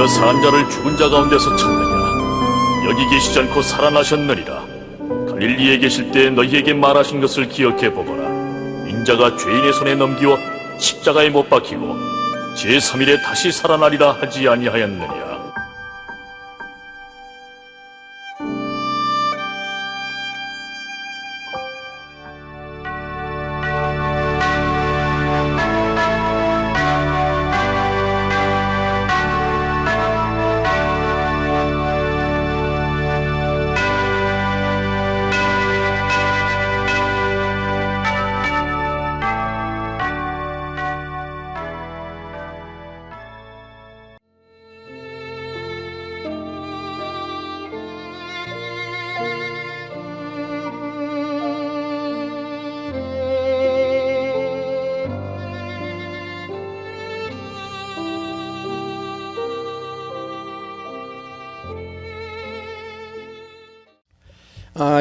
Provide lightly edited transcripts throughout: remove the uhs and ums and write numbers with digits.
산 자를 죽은 자 가운데서 찾느냐? 여기 계시지 않고 살아나셨느니라. 갈릴리에 계실 때 너희에게 말하신 것을 기억해 보거라. 인자가 죄인의 손에 넘기워 십자가에 못 박히고 제3일에 다시 살아나리라 하지 아니하였느냐?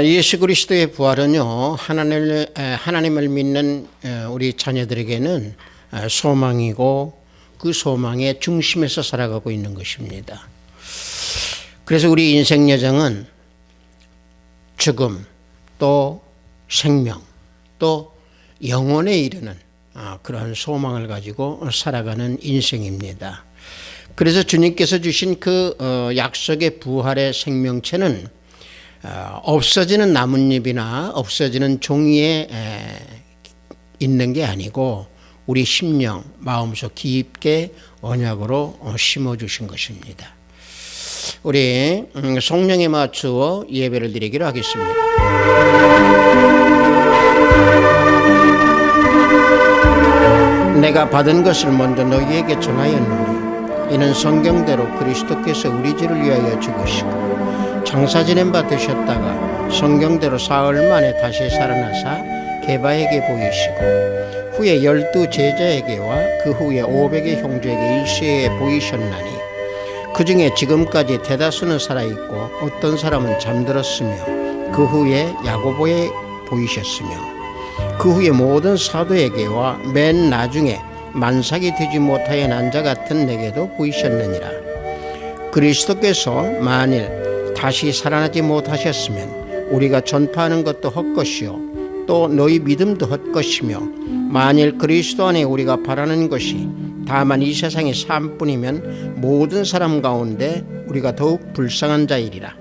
예수 그리스도의 부활은요, 하나님을 믿는 우리 자녀들에게는 소망이고 그 소망의 중심에서 살아가고 있는 것입니다. 그래서 우리 인생 여정은 죽음, 또 생명, 또 영원에 이르는 그런 소망을 가지고 살아가는 인생입니다. 그래서 주님께서 주신 그 약속의 부활의 생명체는 없어지는 나뭇잎이나 없어지는 종이에 있는 게 아니고 우리 심령, 마음속 깊게 언약으로 심어주신 것입니다. 우리 성령에 맞추어 예배를 드리기로 하겠습니다. 내가 받은 것을 먼저 너희에게 전하였노니 이는 성경대로 그리스도께서 우리 죄를 위하여 죽으시고 장사 지낸 바 되셨다가 성경대로 사흘 만에 다시 살아나사 게바에게 보이시고 후에 12 제자에게와 그 후에 500의 형제에게 일시에 보이셨나니 그 중에 지금까지 대다수는 살아있고 어떤 사람은 잠들었으며 그 후에 야고보에 보이셨으며 그 후에 모든 사도에게와 맨 나중에 만삭이 되지 못하여 난 자 같은 내게도 보이셨느니라. 그리스도께서 만일 다시 살아나지 못하셨으면 우리가 전파하는 것도 헛것이요 또 너희 믿음도 헛것이며 만일 그리스도 안에 우리가 바라는 것이 다만 이 세상의 삶뿐이면 모든 사람 가운데 우리가 더욱 불쌍한 자이리라.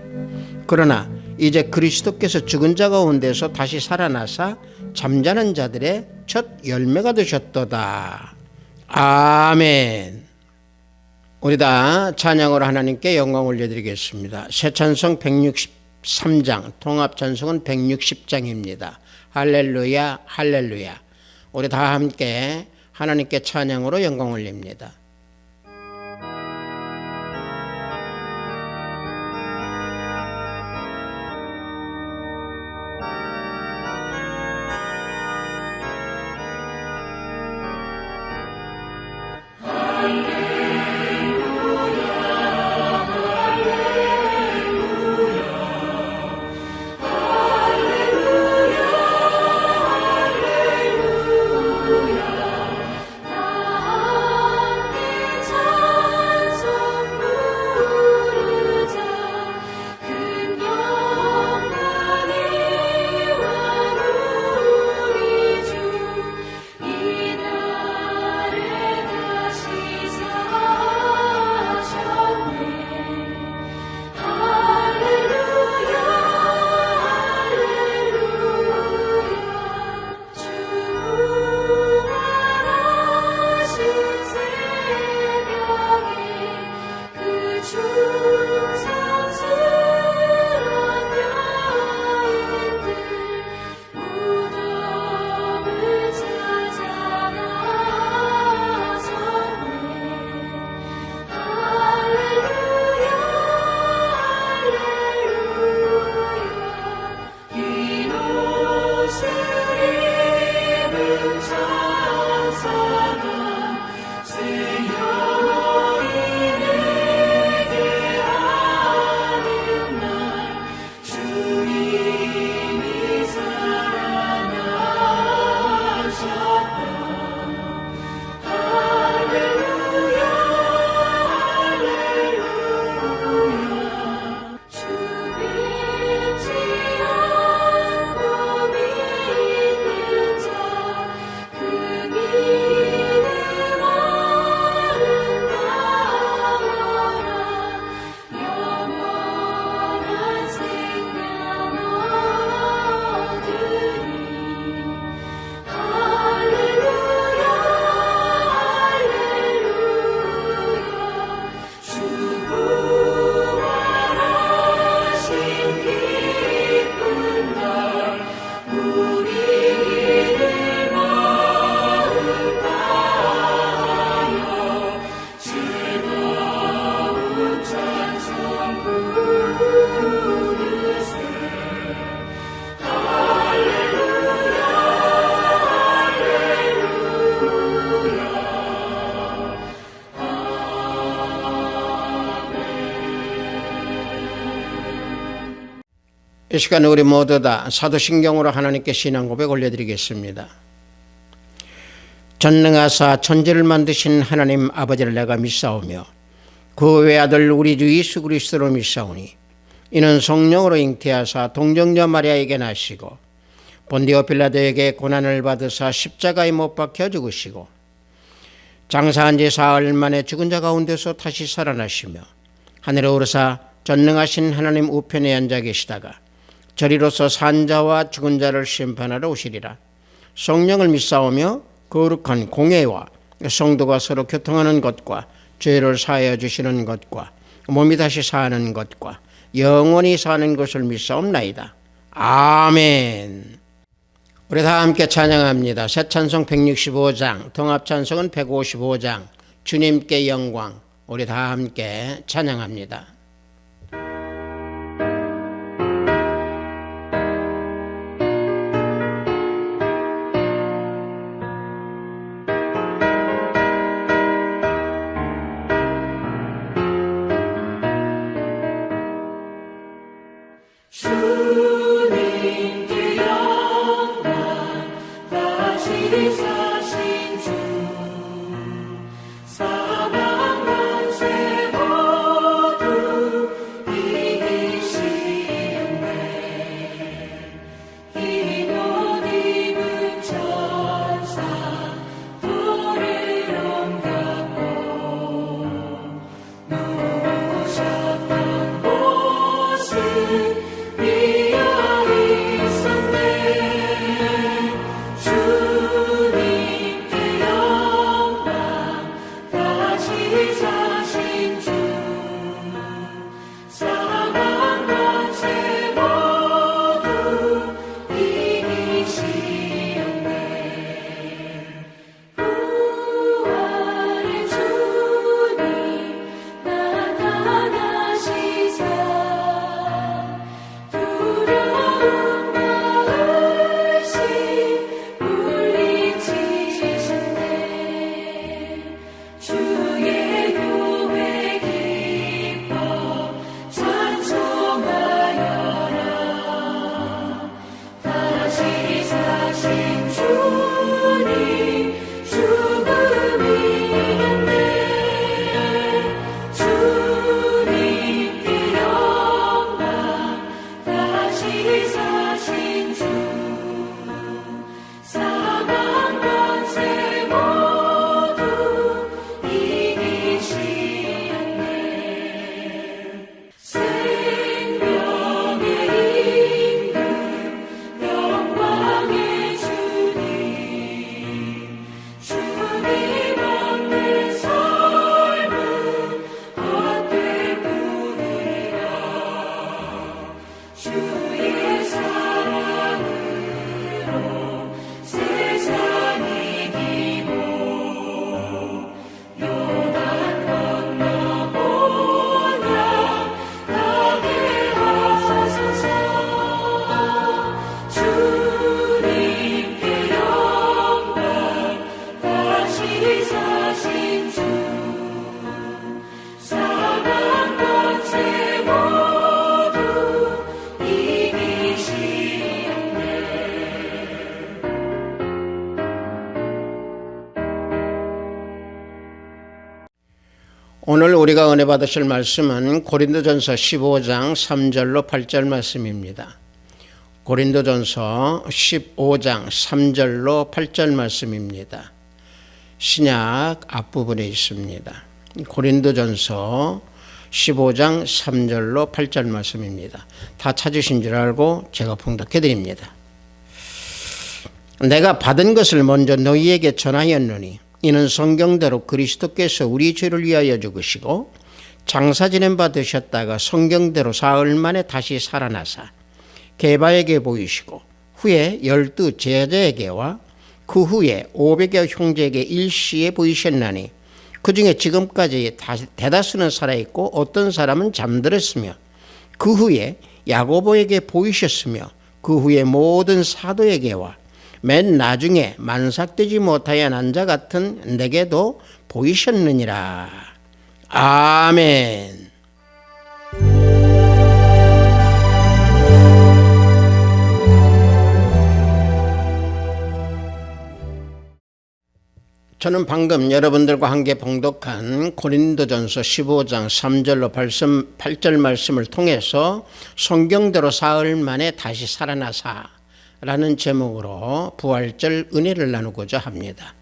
그러나 이제 그리스도께서 죽은 자 가운데서 다시 살아나사 잠자는 자들의 첫 열매가 되셨도다. 아멘. 우리 다 찬양으로 하나님께 영광 올려드리겠습니다. 새 찬송 163장, 통합 찬송은 160장입니다. 할렐루야, 할렐루야. 우리 다 함께 하나님께 찬양으로 영광 올립니다. 할렐루야 이 시간 우리 모두 다 사도신경으로 하나님께 신앙 고백 올려드리겠습니다. 전능하사 천지를 만드신 하나님 아버지를 내가 믿사오며 그 외아들 우리 주 예수 그리스도로 믿사오니 이는 성령으로 잉태하사 동정녀 마리아에게 나시고 본디오 빌라도에게 고난을 받으사 십자가에 못 박혀 죽으시고 장사한 지 사흘 만에 죽은 자 가운데서 다시 살아나시며 하늘에 오르사 전능하신 하나님 우편에 앉아 계시다가 저리로서 산 자와 죽은 자를 심판하러 오시리라. 성령을 믿사오며 거룩한 공예와 성도가 서로 교통하는 것과 죄를 사하여 주시는 것과 몸이 다시 사는 것과 영원히 사는 것을 믿사옵나이다. 아멘. 우리 다 함께 찬양합니다. 새 찬송 165장, 통합 찬송은 155장, 주님께 영광. 우리 다 함께 찬양합니다. 주님께 영광 다시 사신 주 사망 권세 모두 이기시네 흰옷 입은 천사 돌을 옮겼고 누우셨던 곳은 주님께 영광 다시 사신 주 사망 권세 모두 이기시네 부활의 주님 나타나시사 두려움 마을시 물리치셨네 주의 교회 기뻐 찬송하여라 다시 사신 주님 죽음 이겼네 주님께 영광 다시 사신 주 사망 권세 모두 이기시네 생명의 임금 영광의 주님 주님 없는 삶은 헛되이 부르리라 주의 사랑으로 세상 이기고 요단 건너보냐 가게 하소서 주님께 영광 다시 사신 주 사망 권세 모두 이기시네 오늘 우리가 은혜 받으실 말씀은 고린도전서 15장 3절로 8절 말씀입니다. 고린도전서 15장 3절로 8절 말씀입니다. 신약 앞부분에 있습니다. 고린도전서 15장 3절로 8절 말씀입니다. 다 찾으신 줄 알고 제가 봉독해 드립니다. 내가 받은 것을 먼저 너희에게 전하였노니 이는 성경대로 그리스도께서 우리 죄를 위하여 죽으시고 장사 지낸 바 되셨다가 성경대로 사흘 만에 다시 살아나사 게바에게 보이시고 후에 12 제자에게와 그 후에 500여 형제에게 일시에 보이셨나니 그 중에 지금까지 대다수는 살아있고 어떤 사람은 잠들었으며 그 후에 야고보에게 보이셨으며 그 후에 모든 사도에게와 맨 나중에 만삭되지 못하여 난 자 같은 내게도 보이셨느니라. 아멘. 저는 방금 여러분들과 함께 봉독한 고린도전서 15장 3절로 8절 말씀을 통해서 성경대로 사흘 만에 다시 살아나사 라는 제목으로 부활절 은혜를 나누고자 합니다.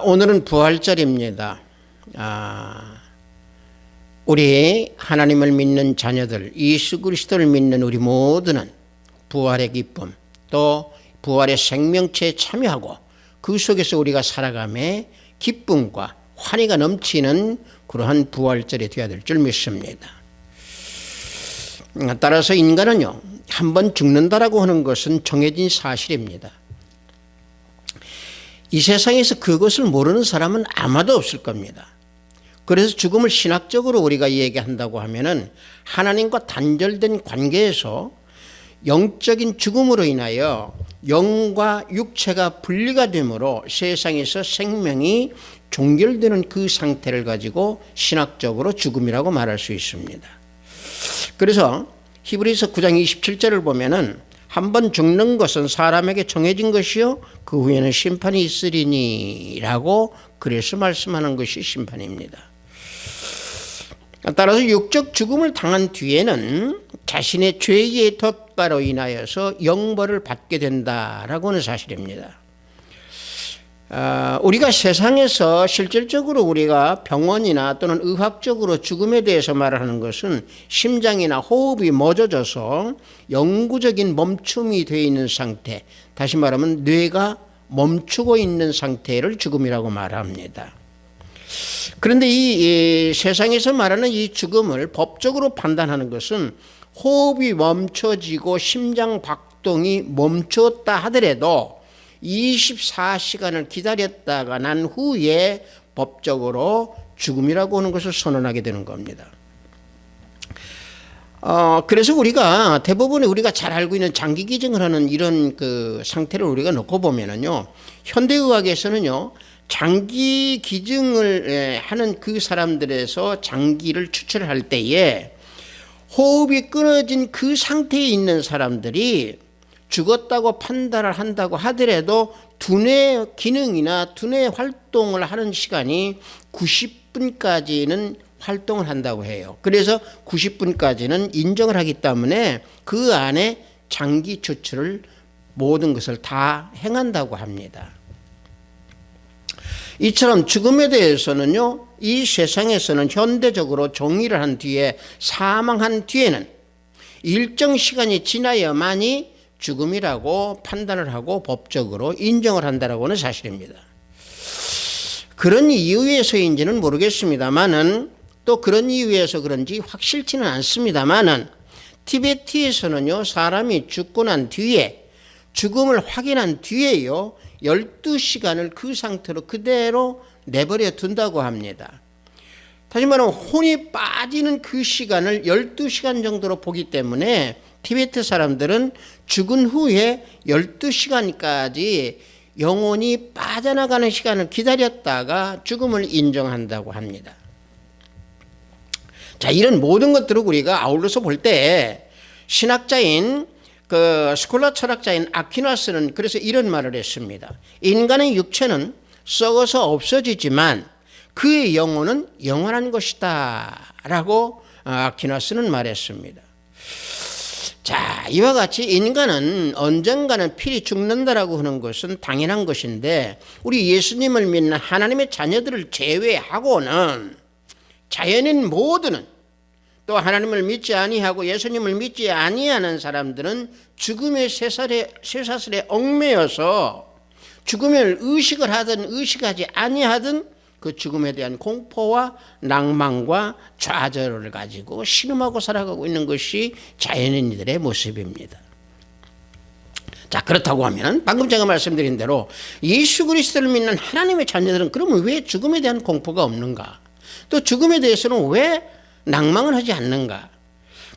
오늘은 부활절입니다. 우리 하나님을 믿는 자녀들, 예수 그리스도를 믿는 우리 모두는 부활의 기쁨, 또 부활의 생명체에 참여하고 그 속에서 우리가 살아감에 기쁨과 환희가 넘치는 그러한 부활절이 되어야 될 줄 믿습니다. 따라서 인간은요, 한번 죽는다라고 하는 것은 정해진 사실입니다. 이 세상에서 그것을 모르는 사람은 아마도 없을 겁니다. 그래서 죽음을 신학적으로 우리가 얘기한다고 하면은 하나님과 단절된 관계에서 영적인 죽음으로 인하여 영과 육체가 분리가 되므로 세상에서 생명이 종결되는 그 상태를 가지고 신학적으로 죽음이라고 말할 수 있습니다. 그래서 히브리서 9장 27절을 보면은 한번 죽는 것은 사람에게 정해진 것이요 그 후에는 심판이 있으리니 라고 그래서 말씀하는 것이 심판입니다. 따라서 육적 죽음을 당한 뒤에는 자신의 죄의 덕가로 인하여서 영벌을 받게 된다라고 하는 사실입니다. 우리가 세상에서 실질적으로 우리가 병원이나 또는 의학적으로 죽음에 대해서 말하는 것은 심장이나 호흡이 멎어져서 영구적인 멈춤이 되어 있는 상태, 다시 말하면 뇌가 멈추고 있는 상태를 죽음이라고 말합니다. 그런데 이 세상에서 말하는 이 죽음을 법적으로 판단하는 것은 호흡이 멈춰지고 심장 박동이 멈췄다 하더라도 24시간을 기다렸다가 난 후에 법적으로 죽음이라고 하는 것을 선언하게 되는 겁니다. 그래서 우리가 대부분 우리가 잘 알고 있는 장기 기증을 하는 이런 그 상태를 우리가 놓고 보면은요, 현대의학에서는요, 장기 기증을 하는 그 사람들에서 장기를 추출할 때에 호흡이 끊어진 그 상태에 있는 사람들이 죽었다고 판단을 한다고 하더라도 두뇌 기능이나 두뇌 활동을 하는 시간이 90분까지는 활동을 한다고 해요. 그래서 90분까지는 인정을 하기 때문에 그 안에 장기 추출을 모든 것을 다 행한다고 합니다. 이처럼 죽음에 대해서는요, 이 세상에서는 현대적으로 정의를 한 뒤에 사망한 뒤에는 일정 시간이 지나야만이 죽음이라고 판단을 하고 법적으로 인정을 한다라고 하는 사실입니다. 그런 이유에서인지는 모르겠습니다만은 또 그런 이유에서 그런지 확실치는 않습니다만은 티베트에서는요, 사람이 죽고 난 뒤에 죽음을 확인한 뒤에요 12시간을 그 상태로 그대로 내버려 둔다고 합니다. 다시 말하면 혼이 빠지는 그 시간을 12시간 정도로 보기 때문에 티베트 사람들은 죽은 후에 12시간까지 영혼이 빠져나가는 시간을 기다렸다가 죽음을 인정한다고 합니다. 자, 이런 모든 것들을 우리가 아울러서 볼 때 신학자인 스콜라 철학자인 아퀴나스는 그래서 이런 말을 했습니다. 인간의 육체는 썩어서 없어지지만 그의 영혼은 영원한 것이다 라고 아퀴나스는 말했습니다. 자, 이와 같이 인간은 언젠가는 필히 죽는다라고 하는 것은 당연한 것인데 우리 예수님을 믿는 하나님의 자녀들을 제외하고는 자연인 모두는 또 하나님을 믿지 아니하고 예수님을 믿지 아니하는 사람들은 죽음의 쇠사슬에 얽매여서 죽음을 의식을 하든 의식하지 아니하든 그 죽음에 대한 공포와 낭만과 좌절을 가지고 신음하고 살아가고 있는 것이 자연인들의 모습입니다. 자, 그렇다고 하면 방금 제가 말씀드린 대로 예수 그리스도를 믿는 하나님의 자녀들은 그러면 왜 죽음에 대한 공포가 없는가? 또 죽음에 대해서는 왜 낭망을 하지 않는가?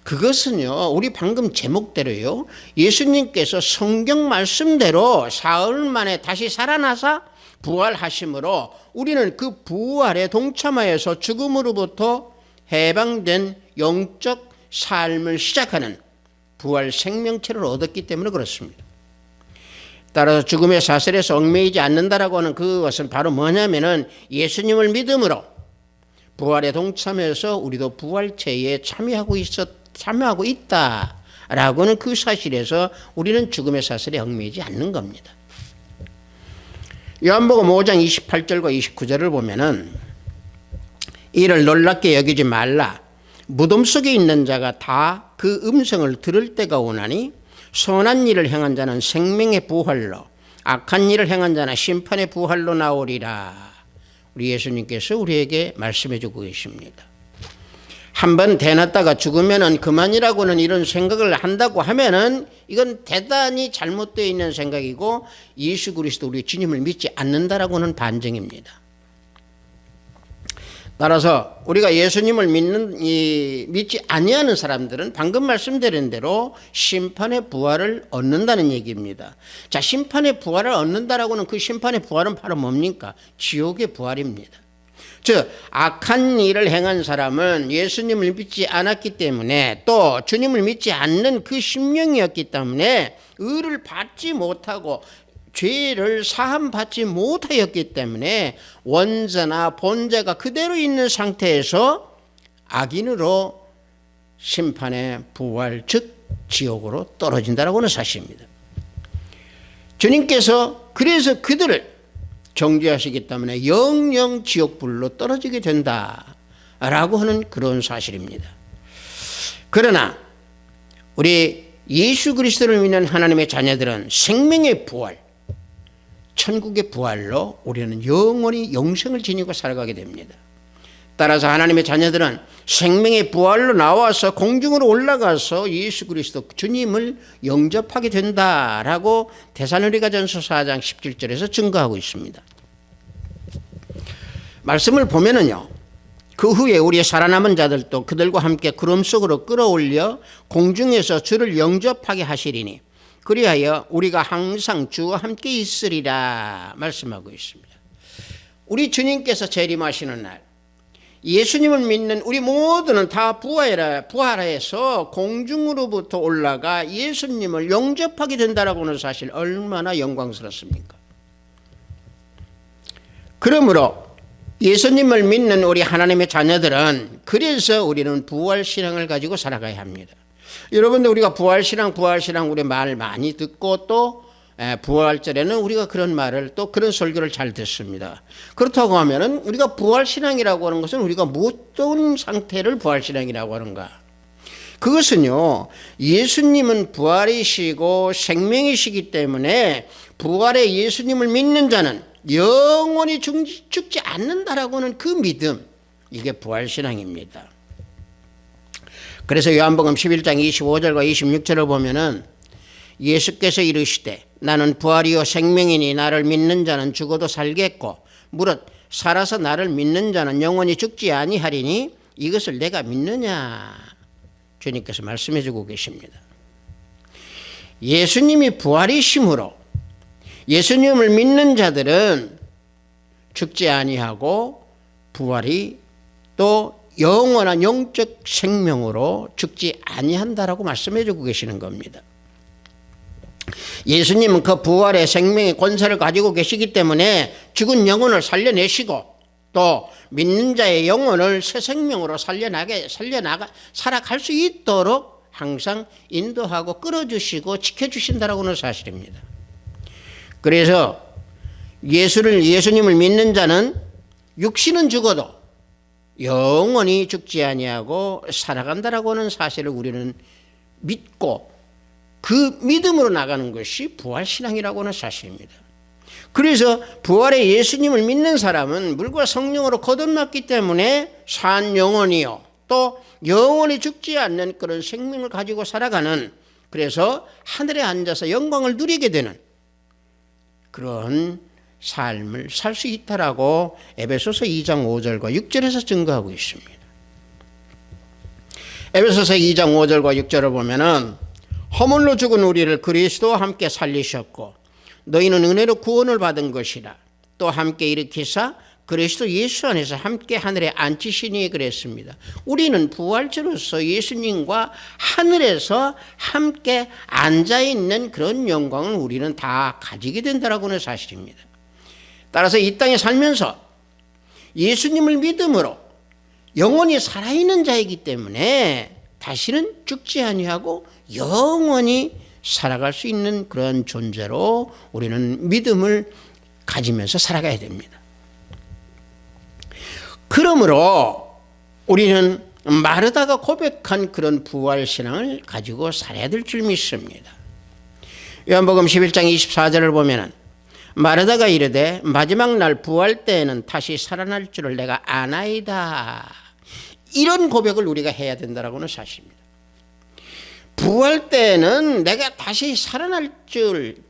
그것은요, 우리 방금 제목대로요, 예수님께서 성경 말씀대로 사흘 만에 다시 살아나사 부활하심으로 우리는 그 부활에 동참하여서 죽음으로부터 해방된 영적 삶을 시작하는 부활 생명체를 얻었기 때문에 그렇습니다. 따라서 죽음의 사슬에서 얽매이지 않는다라고 하는 그것은 바로 뭐냐면은 예수님을 믿음으로 부활에 동참해서 우리도 부활체에 참여하고 있다라고 하는 그 사실에서 우리는 죽음의 사슬에 얽매이지 않는 겁니다. 요한복음 5장 28절과 29절을 보면은 이를 놀랍게 여기지 말라. 무덤 속에 있는 자가 다 그 음성을 들을 때가 오나니 선한 일을 행한 자는 생명의 부활로 악한 일을 행한 자는 심판의 부활로 나오리라. 우리 예수님께서 우리에게 말씀해 주고 계십니다. 한번 대놨다가 죽으면은 그만이라고는 이런 생각을 한다고 하면은 이건 대단히 잘못되어 있는 생각이고 예수 그리스도 우리 주님을 믿지 않는다라고는 반증입니다. 따라서 우리가 예수님을 믿지 아니하는 사람들은 방금 말씀드린 대로 심판의 부활을 얻는다는 얘기입니다. 자, 심판의 부활을 얻는다라고는 그 심판의 부활은 바로 뭡니까? 지옥의 부활입니다. 즉 악한 일을 행한 사람은 예수님을 믿지 않았기 때문에 또 주님을 믿지 않는 그 심령이었기 때문에 의를 받지 못하고 죄를 사함받지 못하였기 때문에 원죄나 본죄가 그대로 있는 상태에서 악인으로 심판의 부활 즉 지옥으로 떨어진다라고 하는 사실입니다. 주님께서 그래서 그들을 정죄하시기 때문에 영영 지옥불로 떨어지게 된다라고 하는 그런 사실입니다. 그러나 우리 예수 그리스도를 믿는 하나님의 자녀들은 생명의 부활, 천국의 부활로 우리는 영원히 영생을 지니고 살아가게 됩니다. 따라서 하나님의 자녀들은 생명의 부활로 나와서 공중으로 올라가서 예수 그리스도 주님을 영접하게 된다라고 데살로니가전서 4장 17절에서 증거하고 있습니다. 말씀을 보면은요, 그 후에 우리의 살아남은 자들도 그들과 함께 구름 속으로 끌어올려 공중에서 주를 영접하게 하시리니 그리하여 우리가 항상 주와 함께 있으리라 말씀하고 있습니다. 우리 주님께서 재림하시는 날 예수님을 믿는 우리 모두는 다 부활해서 공중으로부터 올라가 예수님을 영접하게 된다라고 하는 사실 얼마나 영광스럽습니까? 그러므로 예수님을 믿는 우리 하나님의 자녀들은 그래서 우리는 부활신앙을 가지고 살아가야 합니다. 여러분들 우리가 부활신앙 우리 말 많이 듣고 또 부활절에는 우리가 그런 말을 또 그런 설교를 잘 듣습니다. 그렇다고 하면은 우리가 부활신앙이라고 하는 것은 우리가 어떤 상태를 부활신앙이라고 하는가? 그것은요, 예수님은 부활이시고 생명이시기 때문에 부활의 예수님을 믿는 자는 영원히 죽지 않는다라고 하는 그 믿음, 이게 부활신앙입니다. 그래서 요한복음 11장 25절과 26절을 보면은 예수께서 이르시되 나는 부활이요 생명이니 나를 믿는 자는 죽어도 살겠고 무릇 살아서 나를 믿는 자는 영원히 죽지 아니하리니 이것을 내가 믿느냐 주님께서 말씀해 주고 계십니다. 예수님이 부활이심으로 예수님을 믿는 자들은 죽지 아니하고 부활이 또 영원한 영적 생명으로 죽지 아니한다라고 말씀해 주고 계시는 겁니다. 예수님은 그 부활의 생명의 권세를 가지고 계시기 때문에 죽은 영혼을 살려내시고 또 믿는 자의 영혼을 새 생명으로 살아갈 수 있도록 항상 인도하고 끌어주시고 지켜주신다라고 하는 사실입니다. 그래서 예수님을 믿는 자는 육신은 죽어도 영원히 죽지 아니하고 살아간다라고 하는 사실을 우리는 믿고 그 믿음으로 나가는 것이 부활신앙이라고 하는 사실입니다. 그래서 부활의 예수님을 믿는 사람은 물과 성령으로 거듭났기 때문에 산 영혼이요 또 영원히 죽지 않는 그런 생명을 가지고 살아가는, 그래서 하늘에 앉아서 영광을 누리게 되는 그런 삶을 살 수 있다라고 에베소서 2장 5절과 6절에서 증거하고 있습니다. 에베소서 2장 5절과 6절을 보면은 허물로 죽은 우리를 그리스도와 함께 살리셨고 너희는 은혜로 구원을 받은 것이라 또 함께 일으키사 그리스도 예수 안에서 함께 하늘에 앉히시니 그랬습니다. 우리는 부활체로서 예수님과 하늘에서 함께 앉아있는 그런 영광을 우리는 다 가지게 된다라고 하는 사실입니다. 따라서 이 땅에 살면서 예수님을 믿음으로 영원히 살아있는 자이기 때문에 다시는 죽지 아니하고 영원히 살아갈 수 있는 그런 존재로 우리는 믿음을 가지면서 살아가야 됩니다. 그러므로 우리는 마르다가 고백한 그런 부활신앙을 가지고 살아야 될 줄 믿습니다. 요한복음 11장 24절을 보면 마르다가 이르되 마지막 날 부활 때에는 다시 살아날 줄을 내가 아나이다. 이런 고백을 우리가 해야 된다는 사실입니다. 부활 때에는 내가 다시 살아날 줄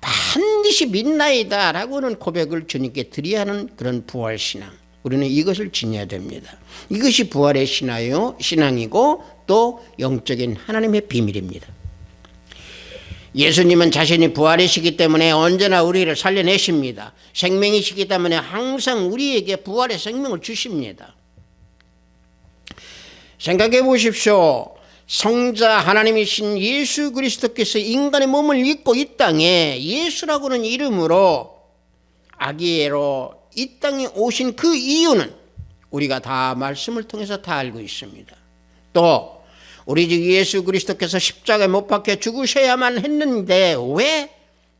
반드시 믿나이다 라고 하는 고백을 주님께 드려야 하는 그런 부활신앙, 우리는 이것을 지녀야 됩니다. 이것이 부활의 신앙이고 또 영적인 하나님의 비밀입니다. 예수님은 자신이 부활이시기 때문에 언제나 우리를 살려내십니다. 생명이시기 때문에 항상 우리에게 부활의 생명을 주십니다. 생각해 보십시오. 성자 하나님이신 예수 그리스도께서 인간의 몸을 입고 이 땅에 예수라고 하는 이름으로 아기로 이 땅에 오신 그 이유는 우리가 다 말씀을 통해서 다 알고 있습니다. 또 우리 주 예수 그리스도께서 십자가에 못 박혀 죽으셔야만 했는데 왜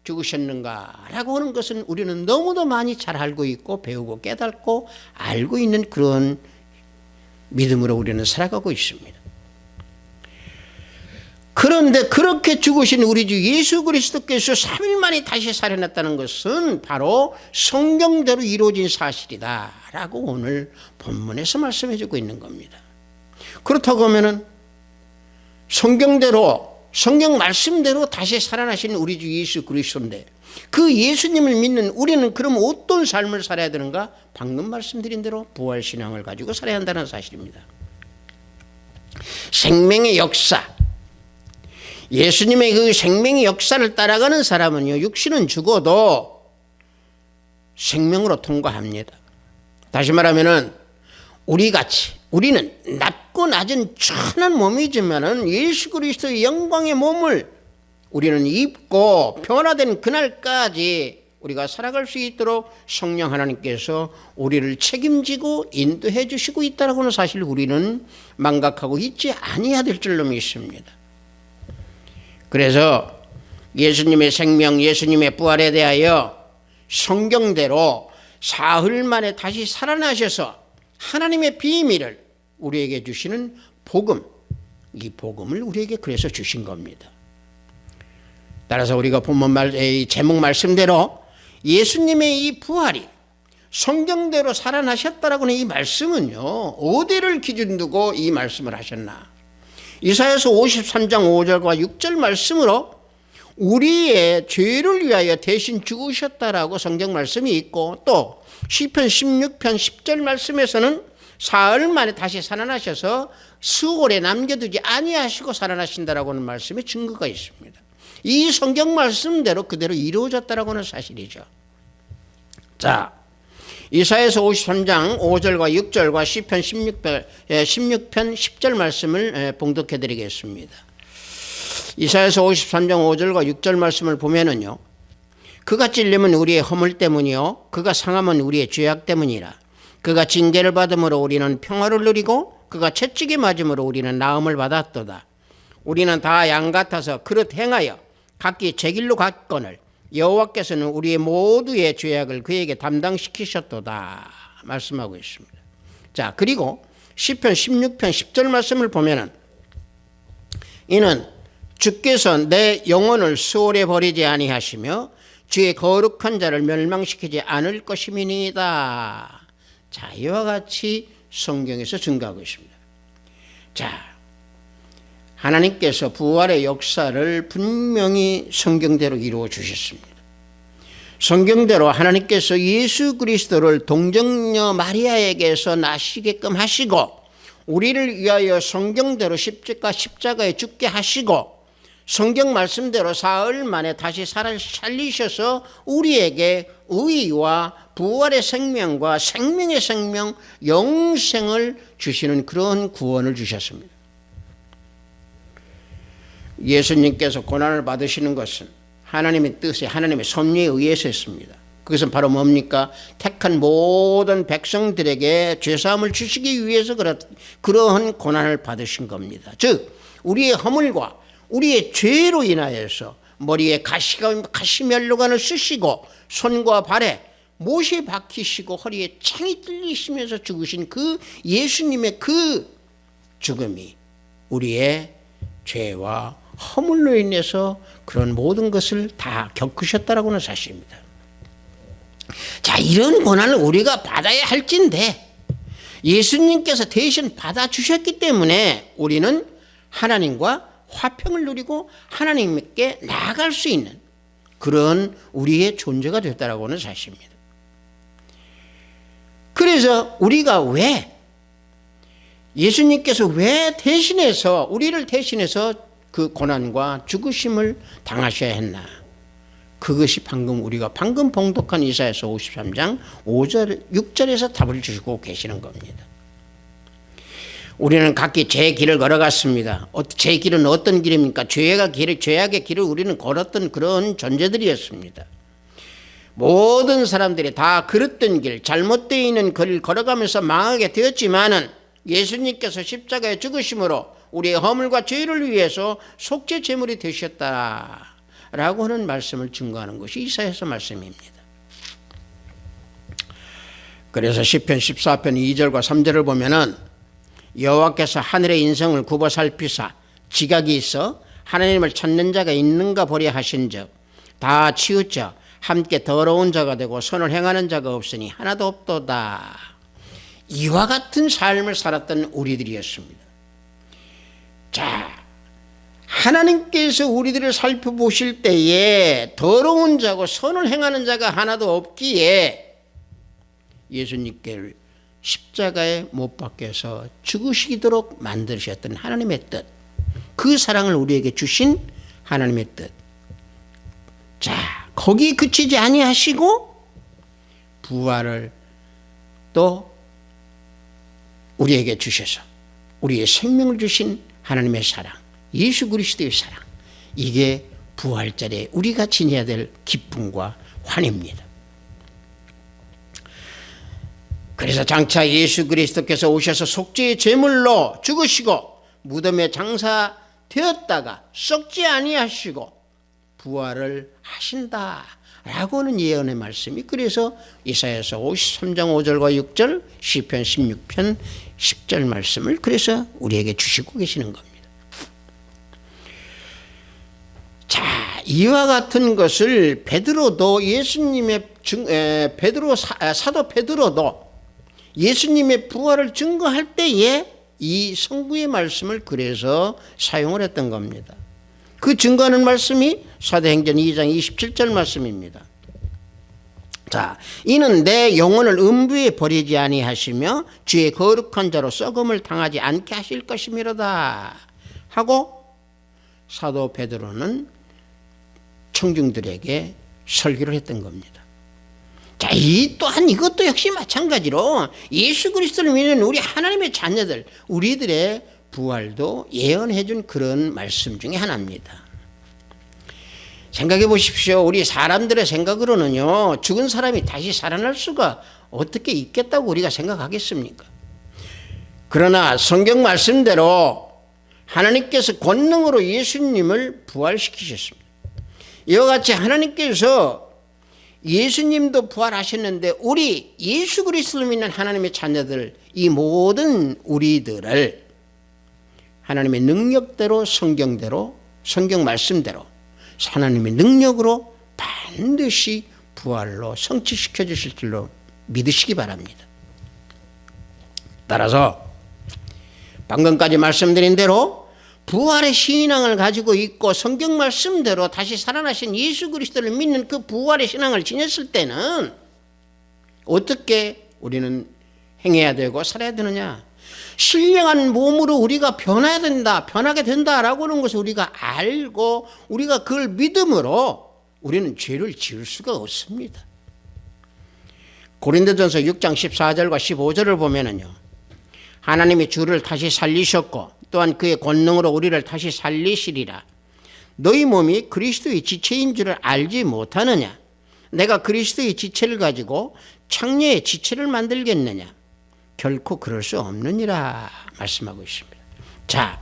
죽으셨는가라고 하는 것은 우리는 너무도 많이 잘 알고 있고 배우고 깨닫고 알고 있는 그런 믿음으로 우리는 살아가고 있습니다. 그런데 그렇게 죽으신 우리 주 예수 그리스도께서 3일 만에 다시 살아났다는 것은 바로 성경대로 이루어진 사실이다 라고 오늘 본문에서 말씀해 주고 있는 겁니다. 그렇다고 하면 성경대로 성경 말씀대로 다시 살아나신 우리 주 예수 그리스도인데 그 예수님을 믿는 우리는 그럼 어떤 삶을 살아야 되는가? 방금 말씀드린 대로 부활신앙을 가지고 살아야 한다는 사실입니다. 생명의 역사, 예수님의 그 생명의 역사를 따라가는 사람은요, 육신은 죽어도 생명으로 통과합니다. 다시 말하면은 우리는 낮고 낮은 천한 몸이지만은 예수 그리스도의 영광의 몸을 우리는 입고 변화된 그날까지 우리가 살아갈 수 있도록 성령 하나님께서 우리를 책임지고 인도해 주시고 있다는 하는 사실을 우리는 망각하고 있지 아니해야 될 줄로 믿습니다. 그래서 예수님의 생명, 예수님의 부활에 대하여 성경대로 사흘 만에 다시 살아나셔서 하나님의 비밀을 우리에게 주시는 복음, 이 복음을 우리에게 그래서 주신 겁니다. 따라서 우리가 본문 제목 말씀대로 예수님의 이 부활이 성경대로 살아나셨다라고 하는 이 말씀은요, 어디를 기준 두고 이 말씀을 하셨나? 이사야서 53장 5절과 6절 말씀으로 우리의 죄를 위하여 대신 죽으셨다라고 성경 말씀이 있고, 또 시편 16편 10절 말씀에서는 사흘 만에 다시 살아나셔서 수월에 남겨두지 아니하시고 살아나신다라고 하는 말씀에 증거가 있습니다. 이 성경 말씀대로 그대로 이루어졌다라고 하는 사실이죠. 자, 이사야서 53장 5절과 6절과 시편 16편 10절 말씀을 봉독해 드리겠습니다. 이사야서 53장 5절과 6절 말씀을 보면은요, 그가 찔림은 우리의 허물 때문이요 그가 상함은 우리의 죄악 때문이라. 그가 징계를 받음으로 우리는 평화를 누리고 그가 채찍에 맞음으로 우리는 나음을 받았도다. 우리는 다 양 같아서 그릇 행하여 각기 제 길로 갔거늘 여호와께서는 우리의 모두의 죄악을 그에게 담당시키셨도다 말씀하고 있습니다. 자, 그리고 시편 16편 10절 말씀을 보면은 이는 주께서 내 영혼을 수월에 버리지 아니하시며 주의 거룩한 자를 멸망시키지 않을 것임이니이다. 자, 이와 같이 성경에서 증거하고 있습니다. 자, 하나님께서 부활의 역사를 분명히 성경대로 이루어 주셨습니다. 성경대로 하나님께서 예수 그리스도를 동정녀 마리아에게서 나시게끔 하시고 우리를 위하여 성경대로 십자가에 죽게 하시고 성경 말씀대로 사흘 만에 다시 살리셔서 우리에게 의와 부활의 생명과 생명의 생명, 영생을 주시는 그런 구원을 주셨습니다. 예수님께서 고난을 받으시는 것은 하나님의 뜻에 하나님의 섭리에 의해서 했습니다. 그것은 바로 뭡니까? 택한 모든 백성들에게 죄사함을 주시기 위해서 그러한 고난을 받으신 겁니다. 즉 우리의 허물과 우리의 죄로 인하여서 머리에 가시면류관을 쓰시고 손과 발에 못이 박히시고 허리에 창이 뚫리시면서 죽으신 그 예수님의 그 죽음이 우리의 죄와 허물로 인해서 그런 모든 것을 다 겪으셨다라고는 사실입니다. 자, 이런 고난을 우리가 받아야 할진데 예수님께서 대신 받아주셨기 때문에 우리는 하나님과 화평을 누리고 하나님께 나아갈 수 있는 그런 우리의 존재가 됐다라고는 사실입니다. 그래서 우리가 왜 예수님께서 왜 대신해서 우리를 대신해서 그 고난과 죽으심을 당하셔야 했나? 그것이 우리가 방금 봉독한 이사야서 53장 5절 6절에서 답을 주시고 계시는 겁니다. 우리는 각기 제 길을 걸어갔습니다. 제 길은 어떤 길입니까? 죄악의 길을 우리는 걸었던 그런 존재들이었습니다. 모든 사람들이 다 그릇된 길, 잘못되어 있는 길을 걸어가면서 망하게 되었지만은 예수님께서 십자가에 죽으심으로 우리의 허물과 죄를 위해서 속죄 제물이 되셨다라고 하는 말씀을 증거하는 것이 이사야서 말씀입니다. 그래서 시편 14편 2절과 3절을 보면은 여호와께서 하늘의 인성을 굽어 살피사 지각이 있어 하나님을 찾는 자가 있는가 보려 하신즉 다 치우쳐 함께 더러운 자가 되고 선을 행하는 자가 없으니 하나도 없도다. 이와 같은 삶을 살았던 우리들이었습니다. 자, 하나님께서 우리들을 살펴보실 때에 더러운 자고 선을 행하는 자가 하나도 없기에 예수님께 십자가에 못 박혀서 죽으시도록 만드셨던 하나님의 뜻, 그 사랑을 우리에게 주신 하나님의 뜻. 자, 거기 그치지 아니하시고 부활을 또 우리에게 주셔서 우리의 생명을 주신 하나님의 사랑, 예수 그리스도의 사랑, 이게 부활절에 우리가 지녀야 될 기쁨과 환희입니다. 그래서 장차 예수 그리스도께서 오셔서 속죄의 제물로 죽으시고 무덤에 장사되었다가 썩지 아니하시고 부활을 하신다라고는 예언의 말씀이, 그래서 이사야서 53장 5절과 6절, 시편 16편 10절 말씀을 그래서 우리에게 주시고 계시는 겁니다. 자, 이와 같은 것을 베드로도 사도 베드로도 예수님의 부활을 증거할 때에 이 성부의 말씀을 그래서 사용을 했던 겁니다. 그 증거하는 말씀이 사도행전 2장 27절 말씀입니다. 자, 이는 내 영혼을 음부에 버리지 아니하시며 주의 거룩한 자로 썩음을 당하지 않게 하실 것이미로다 하고 사도 베드로는 청중들에게 설교를 했던 겁니다. 자, 이 또한 이것도 역시 마찬가지로 예수 그리스도를 믿는 우리 하나님의 자녀들, 우리들의 부활도 예언해 준 그런 말씀 중에 하나입니다. 생각해 보십시오. 우리 사람들의 생각으로는요, 죽은 사람이 다시 살아날 수가 어떻게 있겠다고 우리가 생각하겠습니까? 그러나 성경 말씀대로 하나님께서 권능으로 예수님을 부활시키셨습니다. 이와 같이 하나님께서 예수님도 부활하셨는데 우리 예수 그리스도를 믿는 하나님의 자녀들, 이 모든 우리들을 하나님의 능력대로, 성경대로, 성경 말씀대로 하나님의 능력으로 반드시 부활로 성취시켜 주실 줄로 믿으시기 바랍니다. 따라서 방금까지 말씀드린 대로 부활의 신앙을 가지고 있고 성경 말씀대로 다시 살아나신 예수 그리스도를 믿는 그 부활의 신앙을 지녔을 때는 어떻게 우리는 행해야 되고 살아야 되느냐? 신령한 몸으로 우리가 변해야 된다, 변하게 된다라고 하는 것을 우리가 알고 우리가 그걸 믿음으로 우리는 죄를 지을 수가 없습니다. 고린도전서 6장 14절과 15절을 보면은요, 하나님이 주를 다시 살리셨고 또한 그의 권능으로 우리를 다시 살리시리라. 너희 몸이 그리스도의 지체인 줄을 알지 못하느냐? 내가 그리스도의 지체를 가지고 창녀의 지체를 만들겠느냐? 결코 그럴 수 없느니라 말씀하고 있습니다. 자,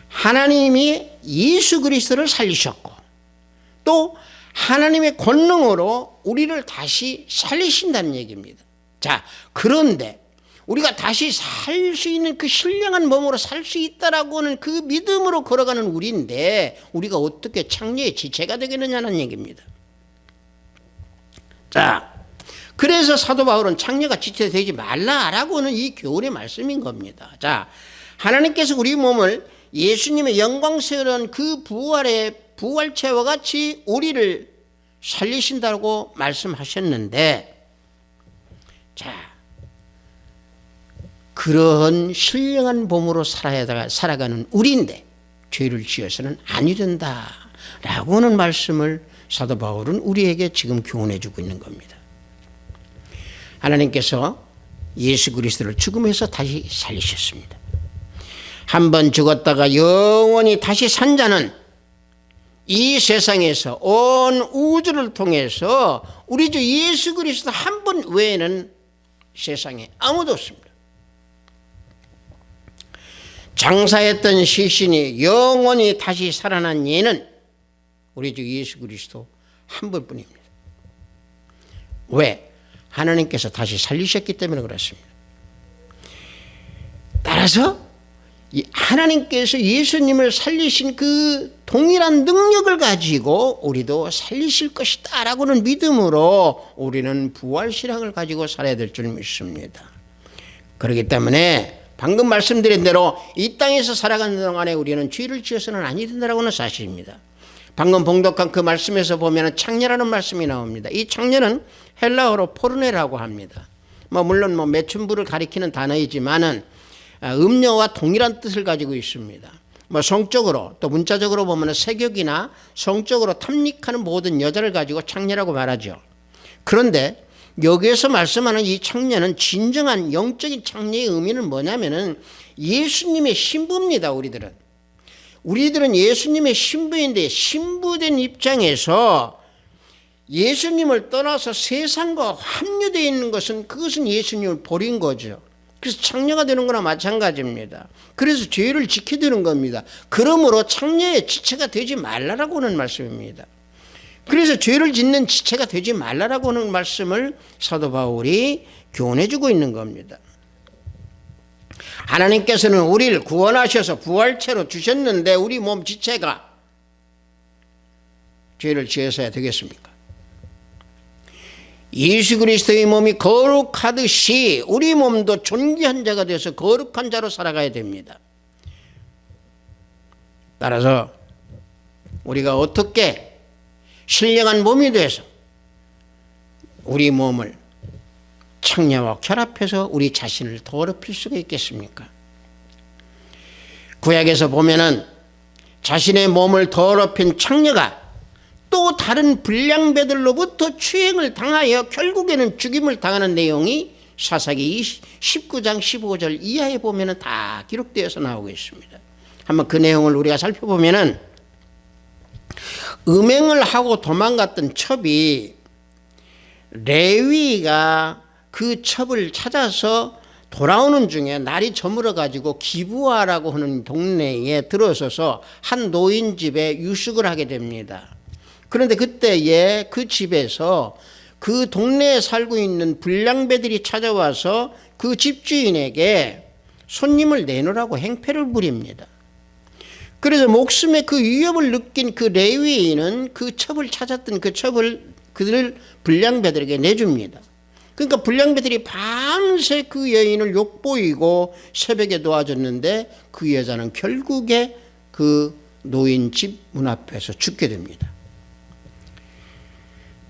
하나님이 예수 그리스도를 살리셨고 또 하나님의 권능으로 우리를 다시 살리신다는 얘기입니다. 자, 그런데 우리가 다시 살 수 있는 그 신령한 몸으로 살 수 있다라고 하는 그 믿음으로 걸어가는 우리인데 우리가 어떻게 창녀의 지체가 되겠느냐는 얘기입니다. 자, 그래서 사도 바울은 창녀가 지체 되지 말라라고 하는 이 교훈의 말씀인 겁니다. 자, 하나님께서 우리 몸을 예수님의 영광스러운 그 부활체와 같이 우리를 살리신다고 말씀하셨는데, 자, 그런 신령한 몸으로 살아가는 우리인데 죄를 지어서는 아니 된다라고 하는 말씀을 사도 바울은 우리에게 지금 교훈해 주고 있는 겁니다. 하나님께서 예수 그리스도를 죽음에서 다시 살리셨습니다. 한번 죽었다가 영원히 다시 산 자는 이 세상에서 온 우주를 통해서 우리 주 예수 그리스도 한 분 외에는 세상에 아무도 없습니다. 장사했던 시신이 영원히 다시 살아난 예는 우리 주 예수 그리스도 한 분뿐입니다. 왜? 하나님께서 다시 살리셨기 때문에 그렇습니다. 따라서 하나님께서 예수님을 살리신 그 동일한 능력을 가지고 우리도 살리실 것이다 라고는 믿음으로 우리는 부활신앙을 가지고 살아야 될 줄 믿습니다. 그렇기 때문에 방금 말씀드린 대로 이 땅에서 살아가는 동안에 우리는 죄를 지어서는 아니 된다라고는 사실입니다. 방금 봉독한 그 말씀에서 보면 창녀라는 말씀이 나옵니다. 이 창녀는 헬라어로 포르네라고 합니다. 물론 매춘부를 가리키는 단어이지만은 음녀와 동일한 뜻을 가지고 있습니다. 성적으로 또 문자적으로 보면 세격이나 성적으로 탐닉하는 모든 여자를 가지고 창녀라고 말하죠. 그런데 여기에서 말씀하는 이 창녀는 진정한 영적인 창녀의 의미는 뭐냐면은 예수님의 신부입니다. 우리들은 예수님의 신부인데 신부된 입장에서 예수님을 떠나서 세상과 합류되어 있는 것은 그것은 예수님을 버린 거죠. 그래서 창녀가 되는 거나 마찬가지입니다. 그래서 죄를 지켜야 되는 겁니다. 그러므로 창녀의 지체가 되지 말라라고 하는 말씀입니다. 그래서 죄를 짓는 지체가 되지 말라라고 하는 말씀을 사도 바울이 교훈해 주고 있는 겁니다. 하나님께서는 우리를 구원하셔서 부활체로 주셨는데 우리 몸 지체가 죄를 지어서야 되겠습니까? 예수 그리스도의 몸이 거룩하듯이 우리 몸도 존귀한 자가 되어서 거룩한 자로 살아가야 됩니다. 따라서 우리가 어떻게 신령한 몸이 돼서 우리 몸을 창녀와 결합해서 우리 자신을 더럽힐 수가 있겠습니까? 구약에서 보면은 자신의 몸을 더럽힌 창녀가 또 다른 불량배들로부터 추행을 당하여 결국에는 죽임을 당하는 내용이 사사기 19장 15절 이하에 보면은 다 기록되어서 나오고 있습니다. 한번 그 내용을 우리가 살펴보면은 음행을 하고 도망갔던 첩이 레위가 그 첩을 찾아서 돌아오는 중에 날이 저물어 가지고 기브아라고 하는 동네에 들어서서 한 노인 집에 유숙을 하게 됩니다. 그런데 그때에 그 집에서 그 동네에 살고 있는 불량배들이 찾아와서 그 집주인에게 손님을 내놓으라고 행패를 부립니다. 그래서 목숨의 그 위협을 느낀 그 레위인은 그 첩을 찾았던 그 첩을 그들 불량배들에게 내줍니다. 그러니까 불량배들이 밤새 그 여인을 욕보이고 새벽에 놓아줬는데 그 여자는 결국에 그 노인 집 문 앞에서 죽게 됩니다.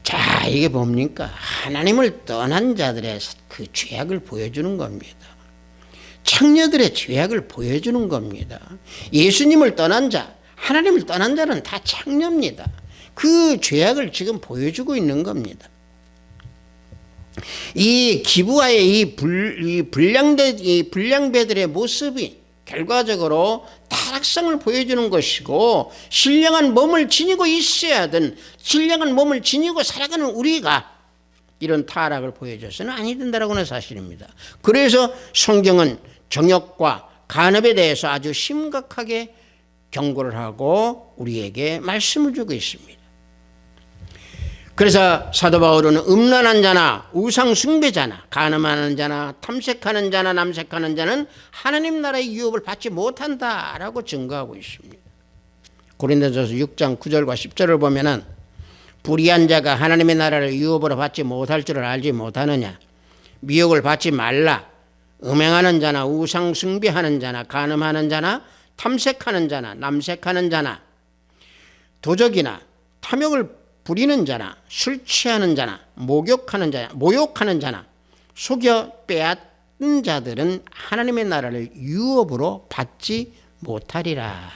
자, 이게 뭡니까? 하나님을 떠난 자들의 그 죄악을 보여주는 겁니다. 창녀들의 죄악을 보여주는 겁니다. 예수님을 떠난 자, 하나님을 떠난 자는 다 창녀입니다. 그 죄악을 지금 보여주고 있는 겁니다. 이 기부와의 이 불량배들의 모습이 결과적으로 타락성을 보여주는 것이고, 신령한 몸을 지니고 있어야 하던, 신령한 몸을 지니고 살아가는 우리가 이런 타락을 보여줘서는 아니 된다라고 하는 사실입니다. 그래서 성경은 정욕과 간업에 대해서 아주 심각하게 경고를 하고 우리에게 말씀을 주고 있습니다. 그래서 사도 바울은 음란한 자나 우상 숭배자나 간음하는 자나 탐색하는 자나 남색하는 자는 하나님 나라의 유업을 받지 못한다라고 증거하고 있습니다. 고린도전서 6장 9절과 10절을 보면은 불의한 자가 하나님의 나라를 유업으로 받지 못할 줄을 알지 못하느냐, 미혹을 받지 말라. 음행하는 자나 우상 숭배하는 자나 간음하는 자나 탐색하는 자나 남색하는 자나 도적이나 탐욕을 부리는 자나 술 취하는 자나 모욕하는 자나 속여 빼앗는 자들은 하나님의 나라를 유업으로 받지 못하리라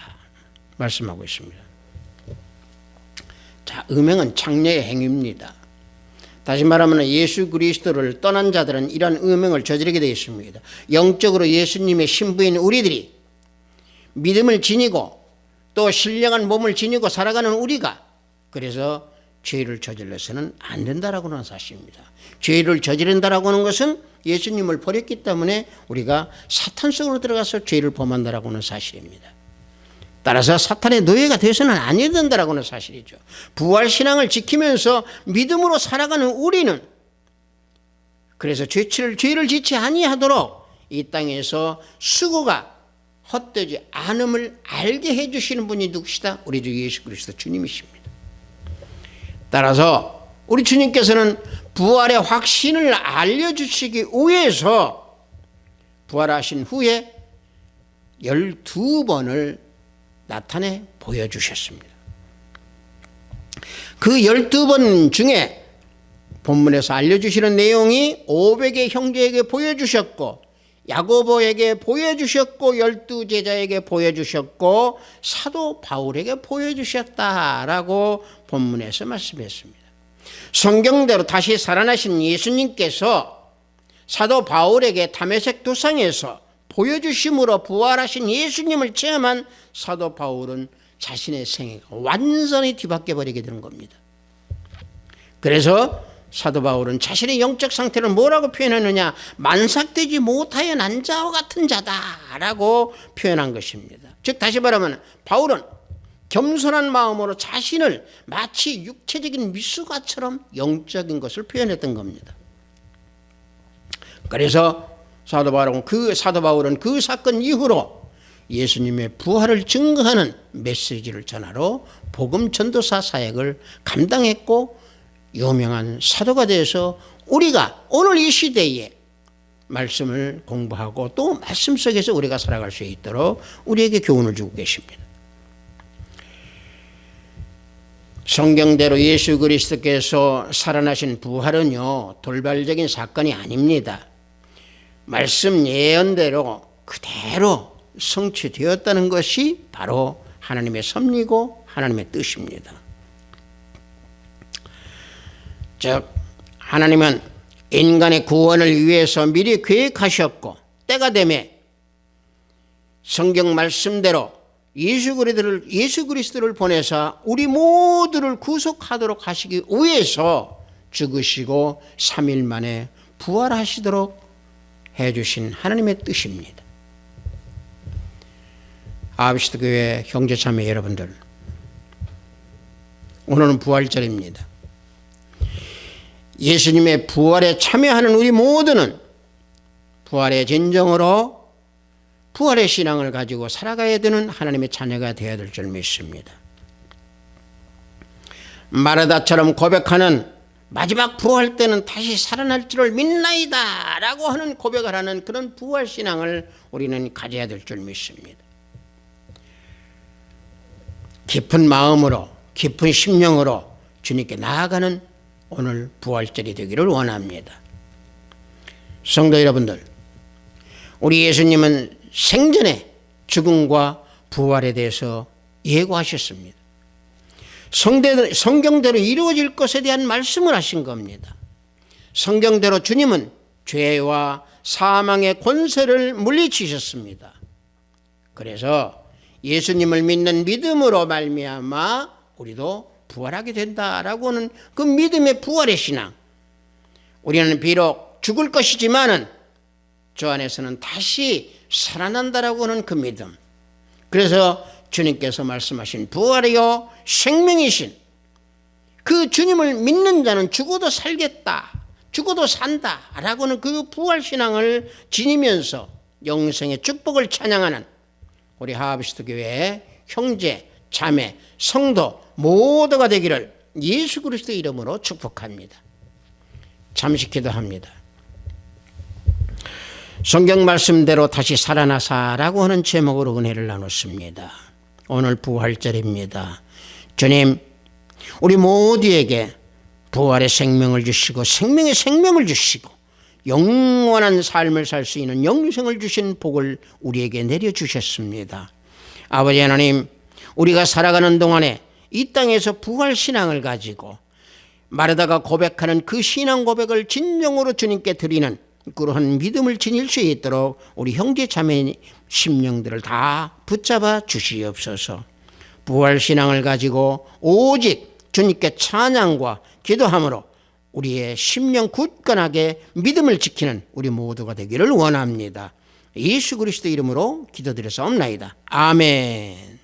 말씀하고 있습니다. 자, 음행은 창녀의 행위입니다. 다시 말하면 예수 그리스도를 떠난 자들은 이런 음행을 저지르게 되어 있습니다. 영적으로 예수님의 신부인 우리들이 믿음을 지니고 또 신령한 몸을 지니고 살아가는 우리가 그래서 죄를 저질러서는 안 된다라고 하는 사실입니다. 죄를 저지른다라고 하는 것은 예수님을 버렸기 때문에 우리가 사탄 속으로 들어가서 죄를 범한다라고 하는 사실입니다. 따라서 사탄의 노예가 되어서는 안 된다라고 하는 사실이죠. 부활신앙을 지키면서 믿음으로 살아가는 우리는 그래서 죄를 짓지 아니하도록 이 땅에서 수고가 헛되지 않음을 알게 해주시는 분이 누구시다? 우리 주 예수 그리스도 주님이십니다. 따라서 우리 주님께서는 부활의 확신을 알려주시기 위해서 부활하신 후에 12번을 나타내 보여주셨습니다. 그 12번 중에 본문에서 알려주시는 내용이 500의 형제에게 보여주셨고 야고보에게 보여주셨고 12제자에게 보여주셨고 사도 바울에게 보여주셨다라고 본문에서 말씀했습니다. 성경대로 다시 살아나신 예수님께서 사도 바울에게 다메섹 도상에서 보여주심으로 부활하신 예수님을 체험한 사도 바울은 자신의 생애가 완전히 뒤바뀌어 버리게 되는 겁니다. 그래서 사도 바울은 자신의 영적 상태를 뭐라고 표현하느냐, 만삭되지 못하여 난 자와 같은 자다라고 표현한 것입니다. 즉 다시 말하면 바울은 겸손한 마음으로 자신을 마치 육체적인 미숙아처럼 영적인 것을 표현했던 겁니다. 그래서 사도 바울은 그 사건 이후로 예수님의 부활을 증거하는 메시지를 전하러 복음 전도사 사역을 감당했고 유명한 사도가 되어서 우리가 오늘 이 시대에 말씀을 공부하고 또 말씀 속에서 우리가 살아갈 수 있도록 우리에게 교훈을 주고 계십니다. 성경대로 예수 그리스도께서 살아나신 부활은요 돌발적인 사건이 아닙니다. 말씀 예언대로 그대로 성취되었다는 것이 바로 하나님의 섭리고 하나님의 뜻입니다. 즉 하나님은 인간의 구원을 위해서 미리 계획하셨고 때가 되매 성경 말씀대로 예수 그리스도를 보내사 우리 모두를 구속하도록 하시기 위해서 죽으시고 3일 만에 부활하시도록 해주신 하나님의 뜻입니다. 아비시드 교회 형제자매 여러분들, 오늘은 부활절입니다. 예수님의 부활에 참여하는 우리 모두는 부활의 진정으로 부활의 신앙을 가지고 살아가야 되는 하나님의 자녀가 되어야 될 줄 믿습니다. 마르다처럼 고백하는 마지막 부활 때는 다시 살아날 줄을 믿나이다 라고 하는 고백을 하는 그런 부활 신앙을 우리는 가져야 될 줄 믿습니다. 깊은 마음으로 깊은 심령으로 주님께 나아가는 오늘 부활절이 되기를 원합니다. 성도 여러분들, 우리 예수님은 생전에 죽음과 부활에 대해서 예고하셨습니다. 성경대로 이루어질 것에 대한 말씀을 하신 겁니다. 성경대로 주님은 죄와 사망의 권세를 물리치셨습니다. 그래서 예수님을 믿는 믿음으로 말미암아 우리도 부활하게 된다라고 하는 그 믿음의 부활의 신앙. 우리는 비록 죽을 것이지만은 저 안에서는 다시 살아난다라고 하는 그 믿음. 그래서 주님께서 말씀하신 부활이요 생명이신 그 주님을 믿는 자는 죽어도 살겠다, 죽어도 산다라고 하는 그 부활신앙을 지니면서 영생의 축복을 찬양하는 우리 하비스트 교회의 형제, 자매, 성도 모두가 되기를 예수 그리스도의 이름으로 축복합니다. 잠시 기도합니다. 성경 말씀대로 다시 살아나사라고 하는 제목으로 은혜를 나눴습니다. 오늘 부활절입니다. 주님, 우리 모두에게 부활의 생명을 주시고 생명의 생명을 주시고 영원한 삶을 살 수 있는 영생을 주신 복을 우리에게 내려주셨습니다. 아버지 하나님, 우리가 살아가는 동안에 이 땅에서 부활신앙을 가지고 마르다가 고백하는 그 신앙 고백을 진정으로 주님께 드리는 그러한 믿음을 지닐 수 있도록 우리 형제 자매 심령들을 다 붙잡아 주시옵소서. 부활신앙을 가지고 오직 주님께 찬양과 기도함으로 우리의 심령 굳건하게 믿음을 지키는 우리 모두가 되기를 원합니다. 예수 그리스도 이름으로 기도드려서옵나이다. 아멘.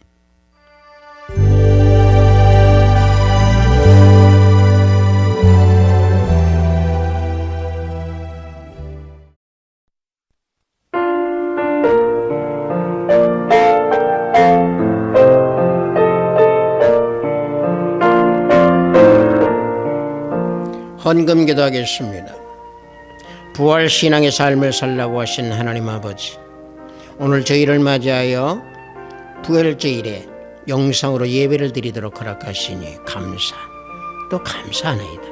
헌금 기도하겠습니다. 부활신앙의 삶을 살라고 하신 하나님 아버지, 오늘 저희를 맞이하여 부활주일에 영상으로 예배를 드리도록 허락하시니 감사 또 감사하나이다.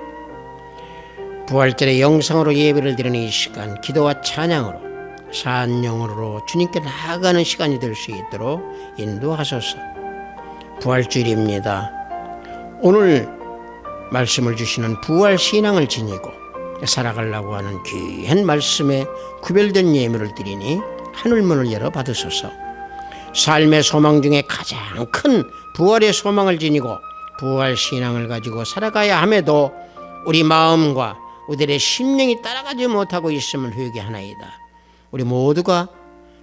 부활절에 영상으로 예배를 드리는 이 시간 기도와 찬양으로 산영으로 주님께 나아가는 시간이 될 수 있도록 인도하소서. 부활주일입니다. 오늘 말씀을 주시는 부활신앙을 지니고 살아가려고 하는 귀한 말씀에 구별된 예물을 드리니 하늘문을 열어 받으소서. 삶의 소망 중에 가장 큰 부활의 소망을 지니고 부활신앙을 가지고 살아가야 함에도 우리 마음과 우리의 심령이 따라가지 못하고 있음을 회개하나이다. 우리 모두가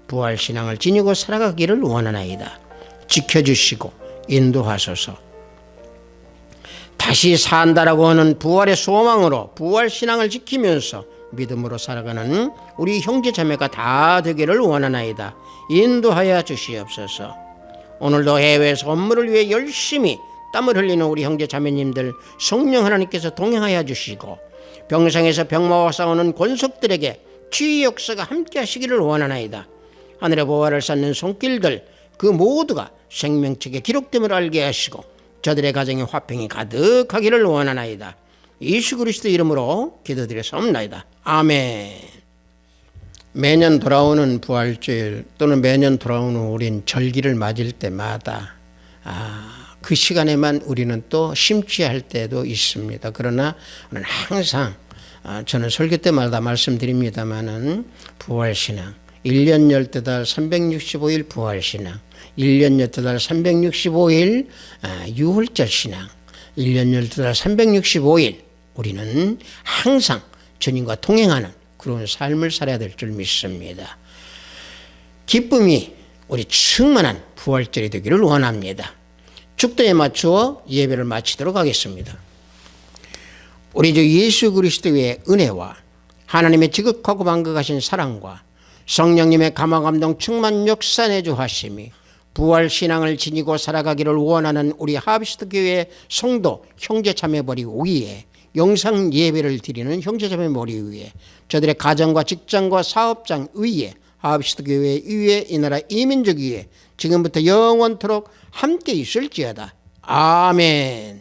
부활신앙을 지니고 살아가기를 원하나이다. 지켜주시고 인도하소서. 다시 산다라고 하는 부활의 소망으로 부활신앙을 지키면서 믿음으로 살아가는 우리 형제자매가 다 되기를 원하나이다. 인도하여 주시옵소서. 오늘도 해외에서 업무를 위해 열심히 땀을 흘리는 우리 형제자매님들 성령 하나님께서 동행하여 주시고 병상에서 병마와 싸우는 권속들에게 치유 역사가 함께 하시기를 원하나이다. 하늘의 보화를 쌓는 손길들 그 모두가 생명책에 기록됨을 알게 하시고 저들의 가정에 화평이 가득하기를 원하나이다. 예수 그리스도 이름으로 기도드렸사옵나이다. 아멘. 매년 돌아오는 부활주일 또는 매년 돌아오는 우린 절기를 맞을 때마다 그 시간에만 우리는 또 심취할 때도 있습니다. 그러나 항상 저는 설교 때마다 말씀드립니다마는 부활신앙 1년 12달 365일 부활신앙 1년 12달 365일 유월절 신앙 1년 12달 365일 우리는 항상 주님과 동행하는 그런 삶을 살아야 될 줄 믿습니다. 기쁨이 우리 충만한 부활절이 되기를 원합니다. 축도에 맞추어 예배를 마치도록 하겠습니다. 우리 주 예수 그리스도의 은혜와 하나님의 지극하고 만극하신 사랑과 성령님의 감화감동 충만 역사 내주하심이 부활신앙을 지니고 살아가기를 원하는 우리 하비스트 교회의 성도 형제자매 머리 위에 영상 예배를 드리는 형제자매 머리 위에 저들의 가정과 직장과 사업장 위에 하비스트 교회 위에 이 나라 이민족 위에 지금부터 영원토록 함께 있을지어다. 아멘.